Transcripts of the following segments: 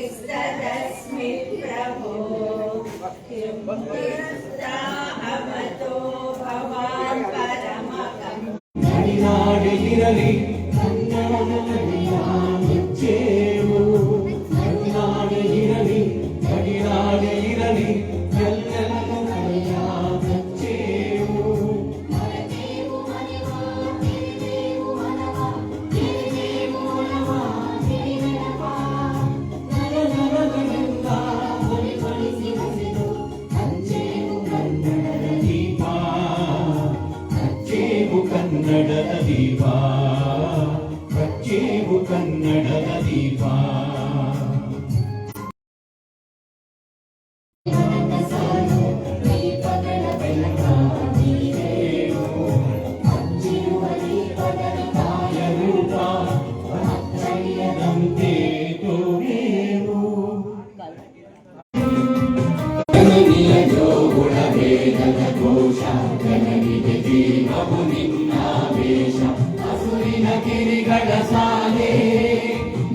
ज्योतिस्तदस्मि प्रभो अवतो भवान् परमकं नडिनाडे इरली मुಚ್ಚೇವು ನಡಿನಾಡೆ ಇರಲಿ ನಡಿನಾಡೆ ಇರಲಿ ಎಲ್ಲೆಲ್ಲೂ ಕಳೆಯ ಮುಚ್ಚೇವು ಮರೆದೇವು ಮನೆವ ತಿರುದೇವು ಮನವ ತಿರುದೇವು ಮನವ ತಿರುವೆನವ ನರನರಗಳಿಂದ ಬಳಿಸಿ ಹಸಿದು ಹಚ್ಚೇವು ಕನ್ನಡದ ದೀಪ ಹಚ್ಚೇವು ಕನ್ನಡದ ದೀಪ ಹಚ್ಚೇವು ಕನ್ನಡದ ದೀಪ ಸಾಲು ದೀಪಗಳ ಬೆಳಕ ನೀರೇವು ಹಚ್ಚಿರುವ ದೀಪಗಳ ತಾಯ ರೂಪ ಅಚ್ಚಳಿಯದಂತೆ ತೋರೇವು ಜನನಿಯ ಜೋಗುಳ ವೇದದ ಘೋಷ ಜನನಿಗೆ ಜೀವವು ನಿನ್ನಾವೇಶ ಹಸುರಿನ ಗಿರಿಗಳ ಸಾಲೆ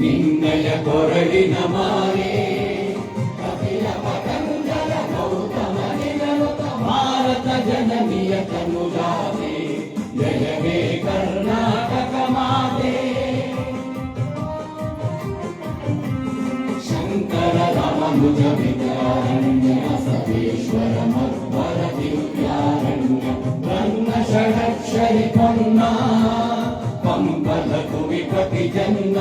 ನಿನ್ನಯ ಕೊರಳಿನ ಮಾಲೆ ಕಪಿಲ ಪತಂಜಲ ಗೌತಮ ನಿಲನುತ ಭಾರತ ಜನನಿಯ ತನುಜಾತೆ ಜಯವೇ ಕರ್ನಾಟಕ ಮಾತೆ ಶಂಕರ ರಾಮಾನುಜ ವಿದ್ಯಾರಣ್ಯ ಸದೇಶ್ವರ ಮಧ್ವರ ದಿವ್ಯಾರಣ್ಯ ರನ್ನ ಷಡಕ್ಷರಿ ಪೊನ್ನ ಪಂಪಲ ಕುವಿಪತಿ ಜನ್ನ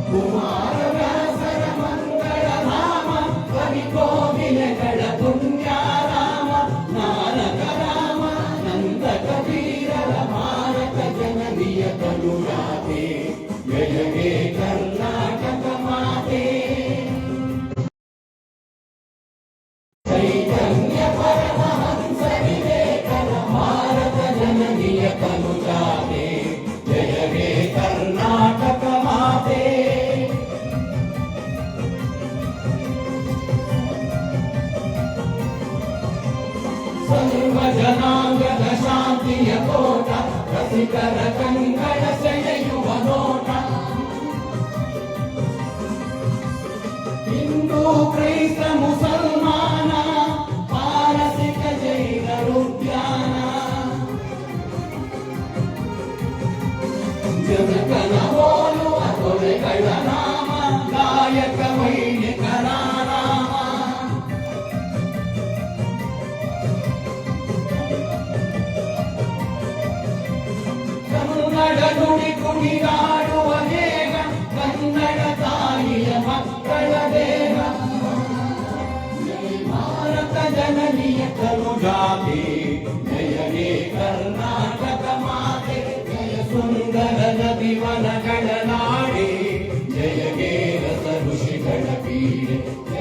ಕುಮಾರ ವ್ಯಾಸರ ಮಂಗಳ ನಾಮ ಕವಿ ಕೋಗಿಲೆಗಳ ಪುಣ್ಯಾರಾಮ ನಾನಕ ರಾಮ ನಂದ ಕಬೀರರ ಭಾರತ ಜನನಿಯ ತನುಜಾತೆ ಜಯವೇ ಕರ್ನಾಟಕ ಮಾತೆ ಚೈತನ್ಯ ಪರಮಹಂಸ ವಿವೇಕನ ಭಾರತ ಜನನಿಯ ತನುಜಾತೆ ಜಯವೇ ಕರ್ನಾಟಕ ಮಾತೆ ಸರ್ವ ಜನಾಂಗದ ಶಾಂತಿಯ ತೋಟ ರಸಿಕರ ಕಂಗಳ ಸೆಳೆಯುವ ನೋಟ ಹಿಂದೂ ಕ್ರೈಸ್ತ ಮುಸಲ್ಮಾನ ಪಾರಸಿಕ ಜೈನರು ಧ್ಯಾನ ಜನಕನ ಹೋಲುವ ತೊರೆಗಳ ನಾಮ ಗಾಯಕ ವೈಣಿಕರ ನಾಮ ಕನ್ನಡ ನುಡಿ ಕುಣಿದಾಡುವ ವೇಗ ಕನ್ನಡ ತಾಯಿಯ ಮಕ್ಕಳ ದೇಹ ಭಾರತ ಜನನಿಯ ತನುಜಾತೆ ಜಯವೇ ಕರ್ನಾಟಕ ಮಾತೆ ಜಯ ಸುಂದರ ನದಿವನಗಳ ನಾಡೆ ಜಯವೇ ರಸ ಋಷಿಗಳ ಪೀಡೆ